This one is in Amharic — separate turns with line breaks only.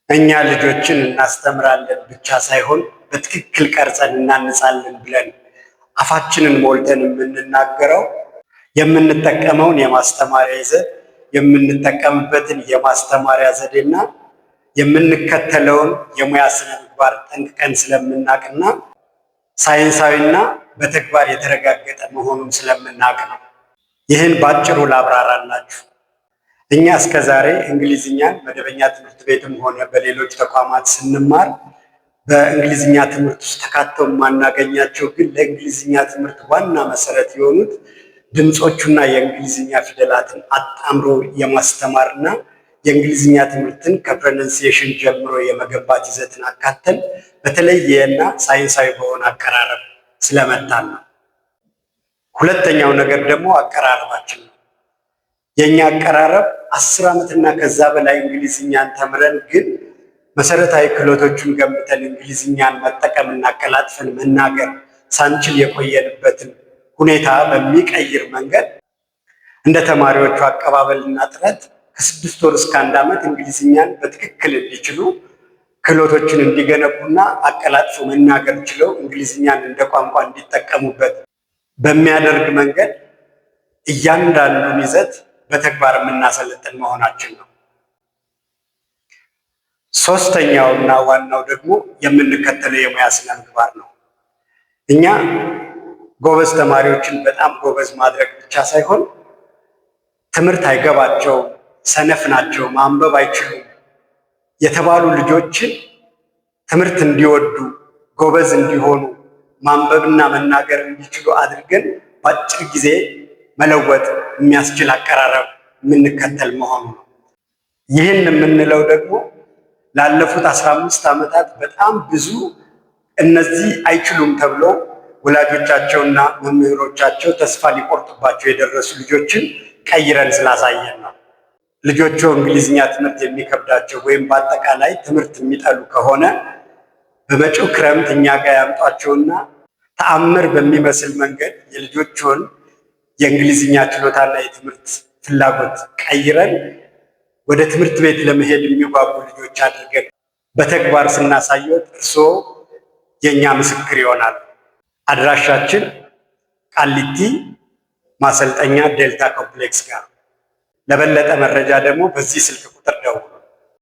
እኛ ልጆችን እናስተምራለን ብቻ ሳይሆን በትክክል ቀርጸን እናንጻለን ብለን አፋችንን ሞልተን የምንናገረው የምንጠቀመውን የማስተማሪያ ይዘት የምንጠቀምበትን የማስተማሪያ ዘዴና የምንከተለውን የሙያ ስነ ምግባር ጠንቅቀን ስለምናውቅና ሳይንሳዊና በተግባር የተረጋገጠ መሆኑን ስለምናውቅ ነው። ይህን ባጭሩ ላብራራላችሁ። እኛ እስከዛሬ እንግሊዝኛን መደበኛ ትምህርት ቤትም ሆነ በሌሎች ተቋማት ስንማር በእንግሊዝኛ ትምህርት ውስጥ ተካተው የማናገኛቸው ግን ለእንግሊዝኛ ትምህርት ዋና መሰረት የሆኑት ድምፆቹና የእንግሊዝኛ ፊደላትን አጣምሮ የማስተማርና የእንግሊዝኛ ትምህርትን ከፕሮናንሲዬሽን ጀምሮ የመገንባት ይዘትን አካተን በተለየና ሳይንሳዊ በሆነ አቀራረብ ስለመጣን ነው። ሁለተኛው ነገር ደግሞ አቀራረባችን ነው። የእኛ አቀራረብ 10 ዓመትና ከዛ በላይ እንግሊዝኛን ተምረን ግን መሰረታዊ ክህሎቶቹን ገንብተን እንግሊዝኛን መጠቀምና አቀላጥፈን መናገር ሳንችል የቆየንበትን ሁኔታ በሚቀይር መንገድ እንደ ተማሪዎቹ አቀባበልና ጥረት ከ6 ወር እስከ 1 ዓመት እንግሊዝኛን በትክክል እንዲችሉ ክህሎቶችን እንዲገነቡና አቀላጥፎ መናገር ችለው እንግሊዝኛን እንደ ቋንቋ እንዲጠቀሙበት በሚያደርግ መንገድ እያንዳንዱን ይዘት በተግባር የምናሰለጥን መሆናችን ነው። ሶስተኛውና ዋናው ደግሞ የምንከተለው የሙያ ስነ ምግባር ነው። እኛ ጎበዝ ተማሪዎችን በጣም ጎበዝ ማድረግ ብቻ ሳይሆን ትምህርት አይገባቸው፣ ሰነፍ ናቸው፣ ማንበብ አይችሉም የተባሉ ልጆችን ትምህርት እንዲወዱ፣ ጎበዝ እንዲሆኑ፣ ማንበብና መናገር እንዲችሉ አድርገን በአጭር ጊዜ መለወጥ የሚያስችል አቀራረብ የምንከተል መሆኑ ነው። ይህን የምንለው ደግሞ ላለፉት 15 ዓመታት በጣም ብዙ እነዚህ አይችሉም ተብለው ወላጆቻቸውና መምህሮቻቸው ተስፋ ሊቆርጡባቸው የደረሱ ልጆችን ቀይረን ስላሳየን ነው። ልጆቹ እንግሊዝኛ ትምህርት የሚከብዳቸው ወይም በአጠቃላይ ትምህርት የሚጠሉ ከሆነ በመጪው ክረምት እኛ ጋር ያምጧቸውና ተአምር በሚመስል መንገድ የልጆቹን የእንግሊዝኛ ችሎታና የትምህርት ፍላጎት ቀይረን ወደ ትምህርት ቤት ለመሄድ የሚጓጉ ልጆች አድርገን በተግባር ስናሳየው እርስዎ የእኛ ምስክር ይሆናል። አድራሻችን ቃሊቲ ማሰልጠኛ ዴልታ ኮምፕሌክስ ጋር። ለበለጠ መረጃ ደግሞ በዚህ ስልክ ቁጥር ደውሉ።